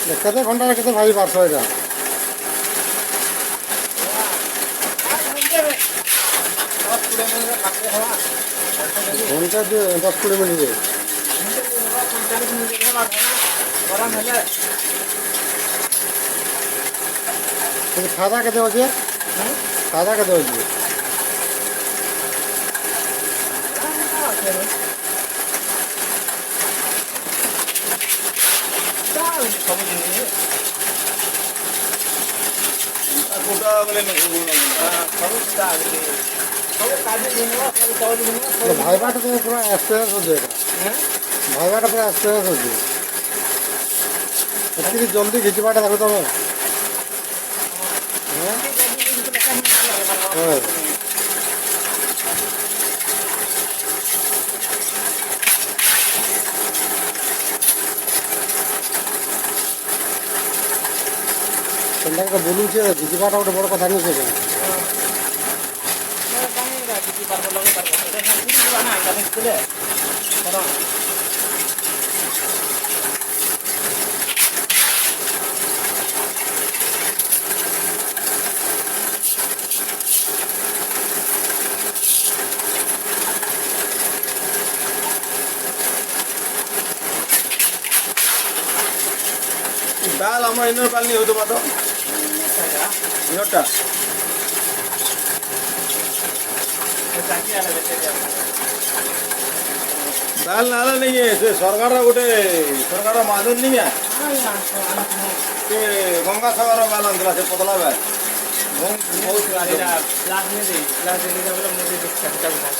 କେତେ ଘଣ୍ଟାରେ କେତେ ଭାଇ ପାର୍ଶ ଏଇଟା? ଘଣ୍ଟା 10-20 ମିନିଟ୍। ଖାଇବା କେତେ ଅଛି? ଖାଇବା କେତେ ଅଛି? ଭାଇବାଟା ତ ପୁରା ଏକ୍ସପିରିଏନ୍ସ ଅଛି ଏଇଟା। ଭାଇବାଟା ପୁରା ଏକ୍ସପିରିଏନ୍ସ ଅଛି। ଏତିକି ଜଲ୍ଦି ଘିଚିବାଟା ଦେଖ ତମେ। ସେଟା ବୁଲୁଛେ ଘିଚିବାଟା ଗୋଟେ ବଡ଼ କଥା ନୁହେଁ ସେଇଟା। डाल हमारा इनर पाल नहीं हो तो बात इनरटा डाल नाला नहीं है से सरकार गोटे सरकार माधुर नहीं है से गंगा सागर बाल अंतरा से पतला है बहुत क्लास में दे क्लास दे के बोले मुझे दिखता है